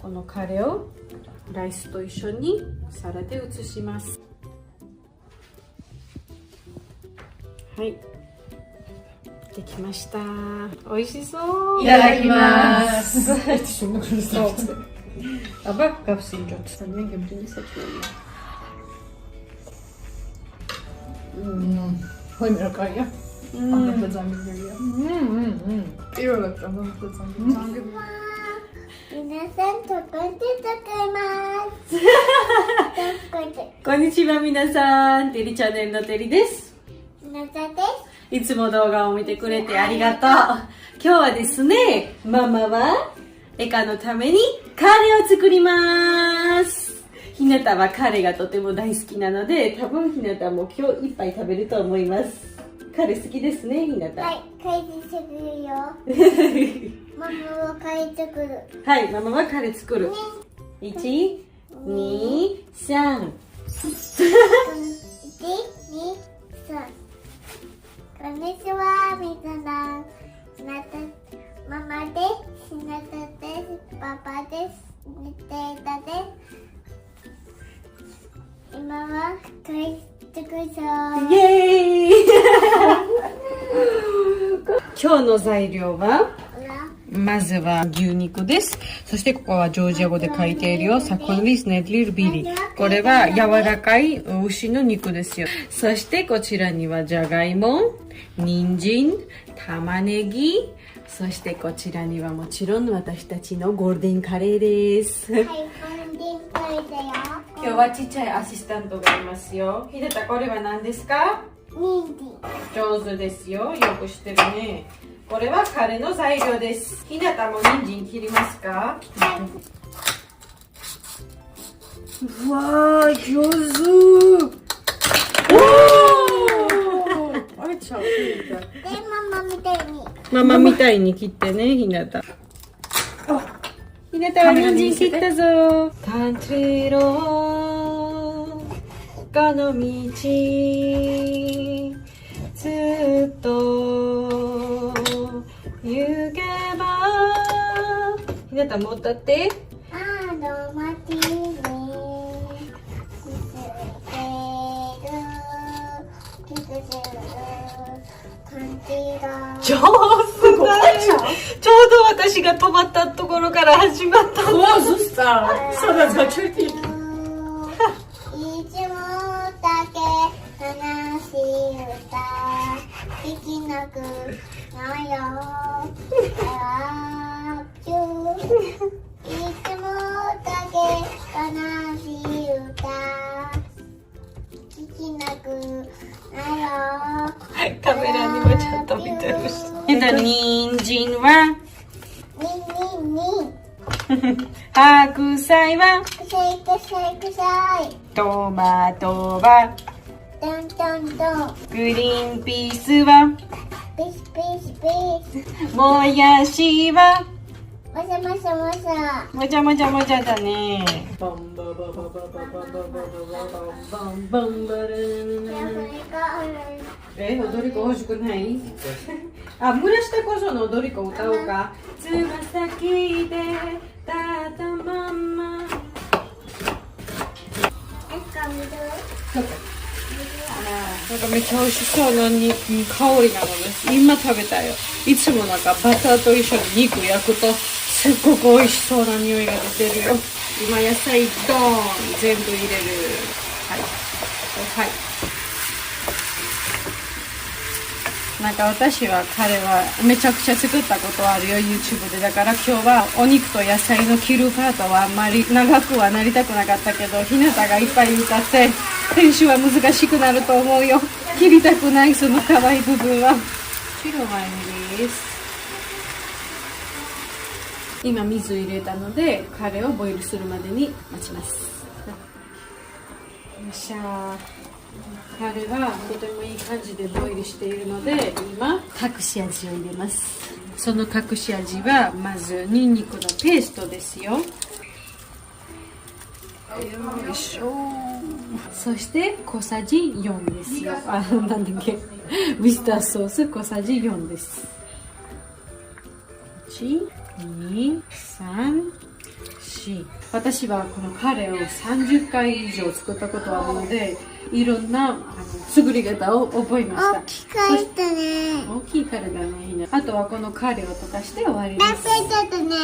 このカレーをライスと一緒に皿で移します。はい、できました。美味しそう。いただきます。Aber gab's den Job? Dann gibt es nicht. Oj, men jag kan ju. Använda zangibulia. Irola från använda zangibulia. 皆さん、とこんでとかいます。こんにちは、皆さん。テリチャンネルのテリです。なざでいつも動画を見てくれてありがとう。今日はですね、ママはエカのためにカレーを作ります。ひなたはカレーがとても大好きなので、多分ひなたも今日いっぱい食べると思います。カレー好きですね、ひなた。はい、カレー作るよ。ママはカレー作る。はい、ママはカレー作る。1、2、3。1、2、3。こんにちは、みなさん。ママです。ひなたです。パパです。みていたです。今はカレー作るぞ。イエーイ今日の材料は、まずは牛肉です。そしてここはジョージア語で書いているよ。サコンリスネッリルビリ。これは柔らかい牛の肉ですよ。そしてこちらにはじゃがいも、人参、玉ねぎ、そしてこちらにはもちろん私たちのゴールデンカレーです。はい、ゴールデンカレーだよ。今日はちっちゃいアシスタントがいますよ。ひでた、これは何ですか？人上手ですよ。よく知ってるね。これはカレーの材料です。ひなたも人参切りますか？うわー、上手。あれちゃう。参。で、ママみたいに。ママみたいに切ってね、ひなた。ひなたは人参切ったぞ。カントリーローガの道、ずっと行けば。ひなたも歌って。あの街に上手だよ。ちょうど私が止まったところから始まった。Åh, Susta! Sådana saker till. いつもだけ悲しい歌聞きなくなよ I love you いつもだけ悲しい歌聞きなくなよカメラにもちゃんと見てるし。人参はに白菜はくさいくさいくさいトマトはトントントングリーンピースはピスピスピスもやしはもさもさもさもちゃもちゃもちゃだね。バンババババババババババンバンバルン。踊り子欲しくない？あ、村下こその踊り子歌おうか。つま先で立ったまんま。なんかめっちゃ美味しそうなに香りなのです。今食べたよ。いつもなんかバターと一緒に肉焼くとすっごく美味しそうな匂いが出てるよ。今野菜ドーン全部入れる。はい。はい。なんか私はカレーはめちゃくちゃ作ったことあるよ YouTube で。だから今日はお肉と野菜の切るパートはあんまり長くはなりたくなかったけど、ひなたがいっぱい歌って編集は難しくなると思うよ。切りたくないその可愛い部分は。白ワインです。今水入れたのでカレーをボイルするまでに待ちます。よっしゃー。カレーはとてもいい感じでボイルしているので今隠し味を入れます。その隠し味はまずニンニクのペーストですよ。よいしょ。そして小さじ4ですよ。あ、なんだっけ、ウスターソース小さじ4です。1、2、3、4し私はこのカレーを30回以上作ったことあるのでいろんな作り方を覚えました大きかったね。大きいカレーだねひなあとはこのカレーを溶かして終わりです食べちゃったね。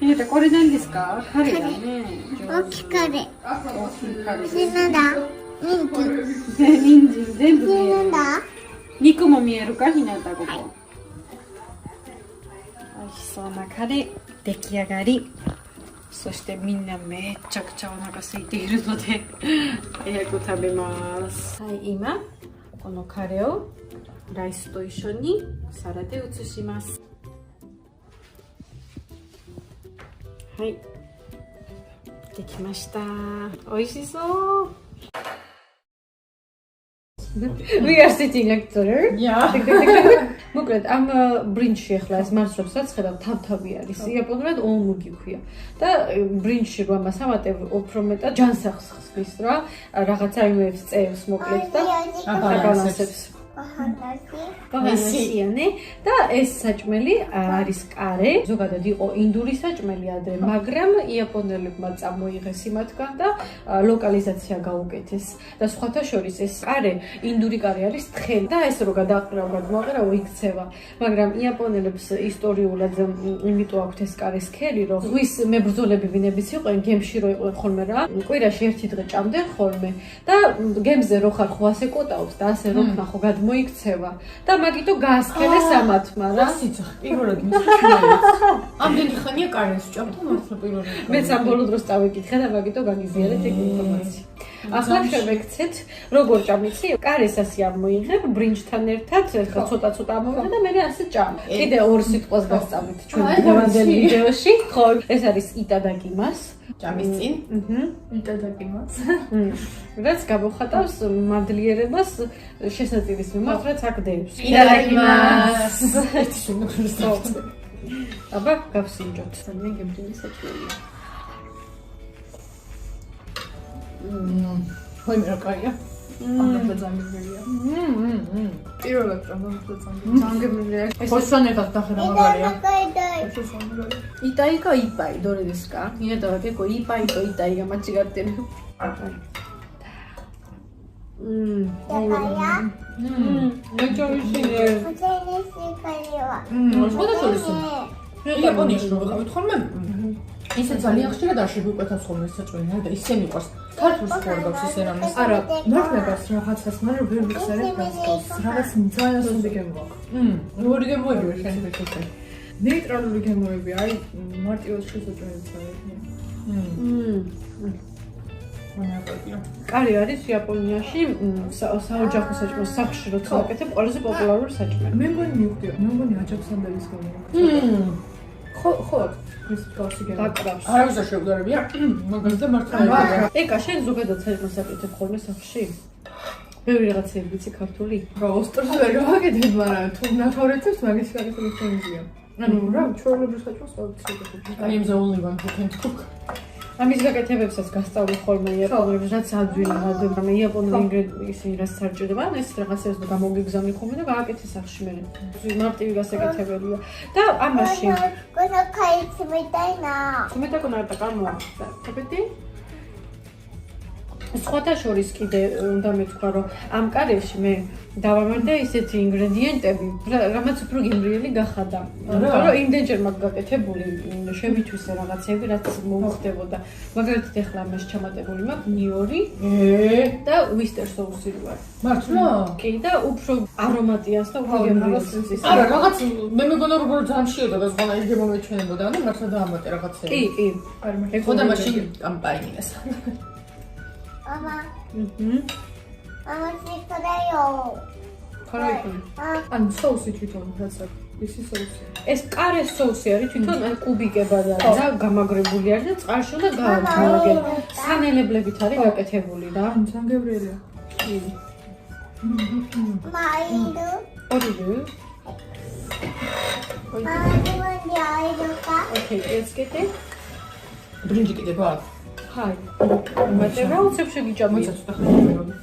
ひなたこれ何ですかカレーだね大きかれ。大きいカレーそれなんだ人気。人参全部そ見えるれなんだ肉も見えるかひなたここ美味しそうなカレー出来上がりそしてみんなめちゃくちゃお腹空いているので早く食べますはい今このカレーをライスと一緒に皿で移しますはいできました美味しそう We are sitting together. Yeah. მოკლედ ამ ბრინჩში ახლა ეს მარცვლებს ხედავ თავთავი არის. იაპონურად ომუგი ქვია. და ბრინჩში რომ ამას ამატებ უფრო მეტად ჯანსაღს ხსნის რა. რაღაცა იმებს წევს მოკლედ და აბალანსებს. ბაღანასიანე და ეს საჭმელი არის კარე. ზოგადად იყო ინდური საჭმელი ადრე, მაგრამ იაპონელებმა წამოიღეს იმათგან და ლოკალიზაცია გაუკეთეს. და სხვათა შორის ეს კარე ინდური კარი არის თხელი და ეს რო გადააყრავ იქცევა. მაგრამ იაპონელებს ისტორიულად იმიტომ აქვთ ეს კარის ქერი, რომ ზღვის მებრძოლები ვინებიც იყვნენ, გემში რო იყვნენ ხოლმე რა. კვირაში ერთი დღე ჭამდნენ ხოლმე და გემზე რო ხარ ხო ასე კოტაობს და ასე რო ხნახო მოიქცევა და მაგიტო გაასქენეს ამათმა რა პირველად მისჩნევით ამდენი ხანია კარეს ჭამდა მართლა პირველად მეც ამ ბოლო დროს წავიკითხე და მაგიტო გაგიზიარეთ ეგ ინფორმაცია ახლა შევექცეთ როგორ ჭამიცი კარეს ასე ამოიღებ ბრინჯთან ერთად ახლა ცოტა ამოვიდა და მე ასე ჭამ კიდე ორ სიტყვას გასწავლით ჩვენ დღევანდელი ვიდეოში ხო ეს არის იტადაკიმას ჭამის წინ იტადაკიმას რაც გამოვხატავს მადლიერებას შესაწირის მიმართ რაც აქ დევს იტადაკიმას აბა გავსინჯოთ ძალიან გემრიელი საჭმელია ხოიმ რა კაია ამდენ ზამბილია პირველად ჭამდა ძალიან გემრიელია ხოსთან ერთად დახრა მაგარია იტაიკო იპაი დორე დესკა ინეტავა კეკო იპაი то იტაი გამაჩიგარტენ მეჭორიშინე იაპონიაში რომ ვიყავით ხოლმე ისე ძალიან ხშირად არ შეგვიკვეთავს ხოლმე ეს საჭმელი და ისე მიყვარს ქართულს ხორდობს ისე რამეს არა ნახნებას რაღაცას მაგრამ ვერ ვიხსენებ რაღაც ძალიან სუნდი გემო აქვს როგორი გემოებია შენი ფიქრით ნეიტრალური გემოები აი მარტივად შესაძლებელია კარი არის იაპონიაში საოჯახო საჭმლის სახში როცა აკეთებ ყველაზე პოპულარული საჭმელი მე მგონი მივხვდი მე მგონი აჯაფსანდელის გამო ხო ის კაცი გემო დაკრავს არავის არ შევდარებია მაგაზე მართლა ეკა შენ ზოგადად საჭმელს აკეთებ ხოლმე სახში ბევრი რაღაცები ვიცი ქართული რა ოსტრს ვერ გავაკეთებ მაგრამ თუ ნახევრეთებს მაგის საკითხი შემიძლია ანუ რა ჩვეულებრივ საჭმელს ვაკეთებ აი იმზე only one who can cook ამის გაკეთებებსაც გასწავლი ხოლმე იაპონელებს რაც ადვილად მაგრამ იაპონური ინგრედიენტები რაც სარჭირდება ეს რაღაცებს გამოგიგზავნი ხოლმე და გააკეთე სახში მე მარტივი გასაკეთებელია და ამაში კონა კაიცი მეტაინა მეტა კონარტა კამო თაბეთი სხვათა შორის კიდე უნდა მეთქვა რომ ამ კარებში მე დავამართა ისეთი ინგრედიენტები რამაც უფრო გემრიელი გახადა იმიტომ რომ იმდენჯერ მაქვს გაკეთებული შემითვისე რაღაცები რაც მოხდებოდა მაგალითად ახლა ამაში ჩამატებული მაქვს ნიორი და უისტერ соуსი ვარ მართლა კი და უფრო არომატიას და უფრო გემრიელს არა რაღაც მე მეგონა როგორ ძალიან შეედა და ზღანა იგი მომეჩვენებოდა ანუ მართლა დაამატე რაღაცები კი არა მე ხოდა მაშინ კამპაინიას Mama. Mama, სიქრეო. ხარაიქი. ან соуსი თვითონ რაცა ისი соуსი. ეს კარეს соуსი არის თვითონ კუბიკებად არის და გამაგრებული არის და წყალში უნდა გააგზავნო. სანელებლებით არის გაკეთებული რა. ძალიან გემრიელია. მაინდო. ორივე. მაინდო. ოკეი, ეს კიდე. ბრინჯი კიდე გვაქვს. ჰაი. მაგრამ რა უცებ შეგიჭამე. მოიცა ცოტა ხანი მეგონი.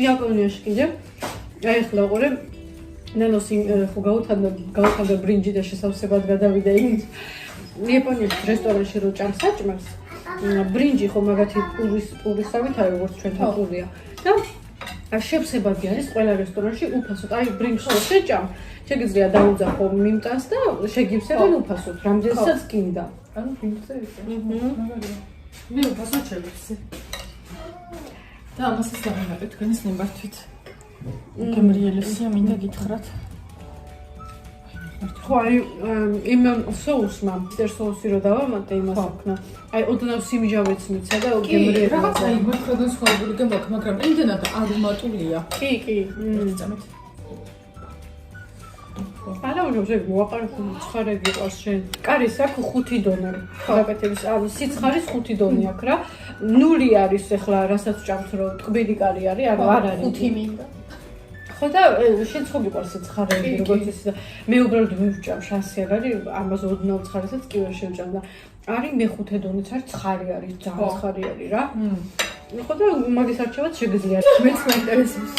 იაპონიაში კიდე აი ახლა ყურე ნანოს ხო გავუთანდა ბრინჯი და შესავსებად გადავიდა იქით. იაპონიაში რესტორანში რო ჭამ საჭმელს, ბრინჯი ხო მაგათი პურისავით არის როგორც ჩვენთან პურია და შევსებადი არის ყველა რესტორანში უფასოდ. აი ბრინჯს რო შეჭამ, შეგიძლია დაუძახო მიმტანს და შეგივსებენ უფასოდ, რამდენსაც გინდა. ანუ ბრინჯზე ისე. მე უფასოდ შევიხსე. და ამასაც დავინახე თქვენის ნებართვით. გემრიელესია მინდა გითხრათ. ხო აი იმ соуსმა ტერ соуსი რო დავამატე იმას ვქნა. აი ოდნავ სიმიჯავეც მიცა და გემრიელი. რაღაც აი მოხდენ სხვაგვარი გემბაქ, მაგრამ იმდენად არომატულია. კი. წამეთ. არა უნდა მოაყარებო ცხარე გიყავს შენ. კარის აქვს 5 დონე. გაკეთების ანუ სიცხარის 5 დონე აქვს რა. 0 არის ახლა რასაც ჭამთ რომ ტკბილი კარი არის, ანუ არ არის. 5 მინდა. ხო და შენ ხო გიყვარს ცხარები როგორც ის და მე უბრალოდ ვივჭამ შანსი არ არის ამაზე ოდნავ ცხარესაც კი ვერ შევჭამ და არის მე-5 დონეც არის ცხარი არის ძალიან ცხარი არის რა. ხო და მაგის არჩევაც შეგიძლია. მეც მაინტერესებს.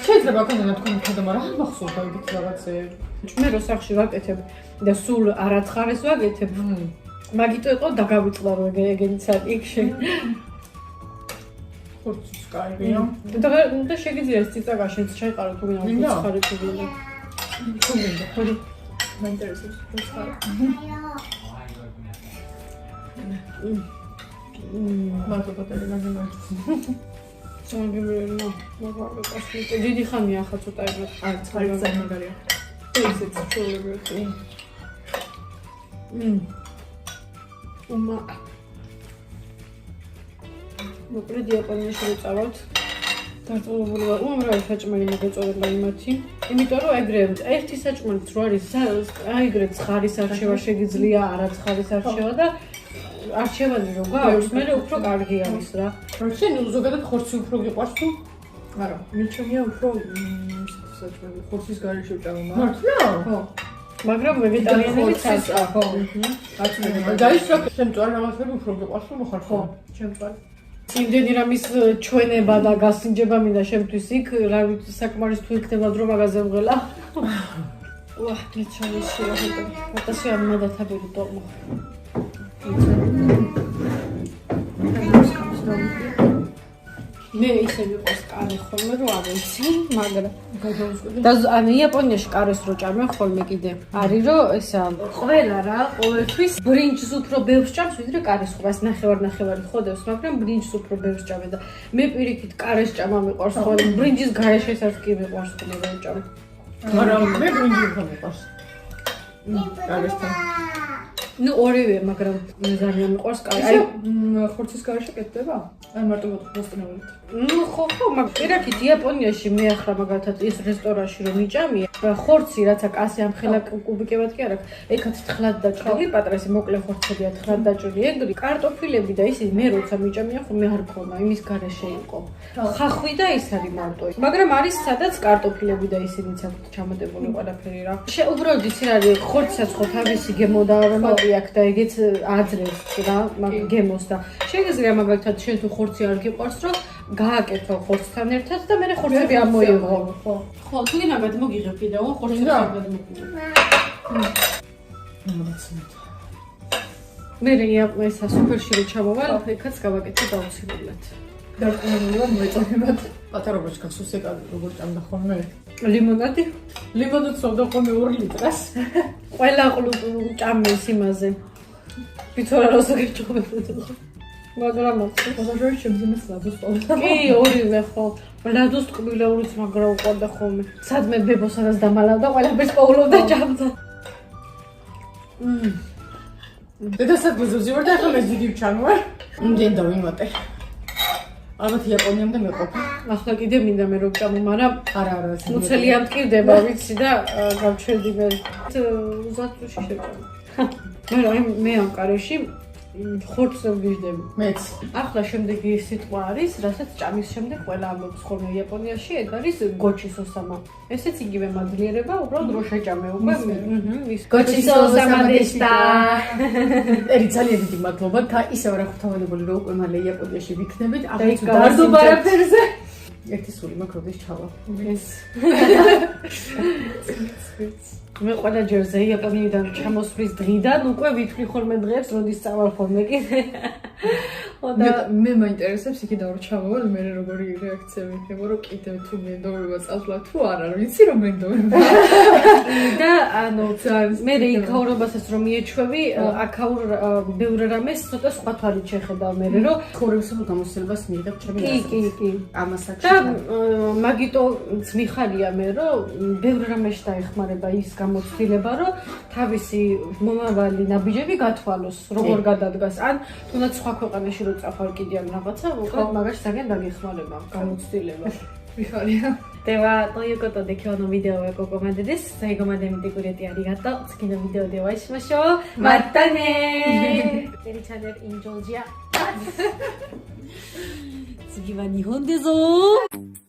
შეიძლება ქონდა თქვენ ხოდა მაგრამ არ მახსოვს აიგეთ რაღაცეები. მე რო სახში ვაკეთებ და სულ არაცხარეს ვაკეთებ. მაგიტო იყო დაგავიწყდა რომ ეგენიც არის იქ შენ. ხორცის კარგია. და შეგიძლია ციცაკაშენც ჩაიყარო თუ გინდა ცხარი თუ გინდა. თუ გინდა. ხო მაინტერესებს ცხარი. მაგობატები მაგიმართს. სამგებელო მაგალითად დიდი ხანია ახლა ცოტა ეგრე აი ცხარი ძალიან მაგარია. ესეც ჩოლებია. უმა მოკლედ იაპონიაში ვიწავთ. დარწმუნებული ვარ, უამრავი საჭმელი მოგეწოდება იმათი. იმიტომ რომ ეგრე ერთი საჭმელიც რო არის, აი ეგრე ცხარის არჩევა შეგიძლია, არა ცხარის არჩევა და არჩევანი რო გაქვს, მე უფრო კარგი არის რა. შენ ზოგადად ხორცი უფრო გიყვარს თუ? არა, მიჩვენია უფრო საჭმელი ხორცის გარეშე ვჭამო მაგრამ. მართლა? ხო. მაგრამ ვეგეტარიანებიც არის. ხო. აცმელი. და ის რა შენ მწვარ რაღაცები უფრო გიყვარს თუ მოხარ ხო? შენ მწვარ. იმდენი რამის ჩვენება და გასინჯება მინდა შემთვის იქ, რა ვიცი საკმარის თუ იქნება დრო მაგაზე ვღელა. ვა, მე ჩავიშია ხოდა. ატასი არ მადათაბელი დომა. მე ისე ვიყოს კარი ხოლმე რომ არ ვიცი, მაგრამ და ანუ იაპონიაში კარის რო ჭამენ ხოლმე კიდე. არის რომ ესა ყველა რა, ყოველთვის ბრინჯს უფრო ბევრს ჭამს, ვიდრე კარის ხვას ნახევარი ხოდებს, მაგრამ ბრინჯს უფრო ბევრს ჭამენ და მე პირიქით კარის ჭამა მიყვარს ხოლმე, ბრინჯის გარეშესაც კი მიყვარს ხოლმე რომ ჭამ. მაგრამ მე ბრინჯი უფრო მიყვარს. კარისთან. ნუ ორივე, მაგრამ მე ძალიან მიყვარს კარი. აი ხორცის გარეშე კეთდება? აი მარტო მოსტნეულით. ნუ ხო, მაგრამ პირიქით იაპონიაში მე ახლა მაგალითად ის რესტორანში რომ მიჭამია, ხორცი რაც აქვს ასე ამხელა კუბიკებად კი არ აქვს. ეკაც თხლად დაჭრილი, პატრესი მოკლე ხორცებია თხლად დაჭრილი, ეგრე კარტოფილები და ისე მე როცა მიჭამია ხო მე არ ქონა, იმის გარეშე იყო. ხახვი და ის არის მარტო. მაგრამ არის სადაც კარტოფილები და ისინიც აქვს ჩამოტებული ყველაფერი რა. უბრალოდ ის არის ხორცსაც ხო თავისი გემო და არომატი აქვს და ეგეც აძლევს რა გემოს და შეგიძლია მაგალითად შენ თუ ხორცი არ გიყვარს რომ გააკეთო ხორცთან ერთად და მე ხორცები ამოიღო. ხო, თუ გინდა გადმოგიღებ ვიდეო ხორცებს გადმოგიღებ. მე ესა სუპერში რო ჩამოვალ, ეკაც გავაკეთე დაუცილებლად. დარწმუნებული ვარ მოეწონებათ. პატარობაშ გახსოვს ეგ როგორ ჭამდა ხოლმე? ლიმონადი? ლიმონადს სვავდა ხოლმე 2 ლიტრას. ყველა ჭამეს იმაზე. ვიცოლა რომ ზოგიერთობებოდა. მაგრამ პატარობაშ შემძიმეს ლადოს პოვდა. კი, ორივე ხო. ლადოს ტკბილეულიც მაგრა უყვარდა ხოლმე. სადმე ბებოსადაც დამალავდა, ყველაფერს პოულობდა ჭამდა. დედასადმეზე ვზივარ და ახლა მე ძიგი ვჩამოვარ. იმდენ დავიმატე. ალბათ იაპონიამდე მეყოფა. ახლა კიდე მინდა მე რომ ჭამო, მაგრამ არა. მუცელი ამ ტკივდება, ვიცი და გავჩერდი მე. უზათუში შევჭამ. მე ამ კარში ხორცს ვგიჟდები. მეც. ახლა შემდეგი სიტყვა არის, რასაც ჭამის შემდეგ ყველა ამბობს ხოლმე იაპონიაში, ეგ არის გოჩის ოსამა. ესეც იგივე მადლიერება, უბრალოდ რო შეჭამე უკვე. გოჩის ოსამა დეშტა. ერი ძალიან დიდი მადლობა. და ისევ რა ხვთავალებული რომ უკვე მალე იაპონიაში ვიქნებით. აღარ დავარდო არაფერზე. ერთი სული მაქვს როდის ჩავა. ეს მე ყველა ჯერზე იაპონიიდან ჩამოსვლის დღიდან უკვე ვითვლი ხოლმე დღეებს როდის წავალ ხოლმე კიდე. მე მაინტერესებს იქი და რომ ჩამოვალ მე როგორი რეაქცია მიქნება რომ კიდევ თუ მენდოვება წავსვლა თუ არა ვიცი რომ მენდოვება და ანუ მე იქაურობასაც რომ მიეჩვევი აქაურ ბევრ რამეს ცოტა სხვა თვალით შეხედავ მე რომ ხორებსო გამოცდილებას მიიღებ ჩემი კი ამას აქ და მაგიტოც მიხარია მე რომ ბევრ რამეში დაეხმარება ის გამოცდილება რომ თავისი მომავალი ნაბიჯები გათვალოს როგორ გადადგას ან თუნდაც სხვა ქვეყანაში რო წახვალ კიდე ან რაღაცა უბრალოდ მაგაში ძალიან დაგეხმარება გამოცდილება მიხარია では、ということで今日のビデオはここまでです。最後まで見てくれてありがとう。次のビデオでお会いしましょう。またねー。テリチャンネル in Georgia。次は日本でぞー。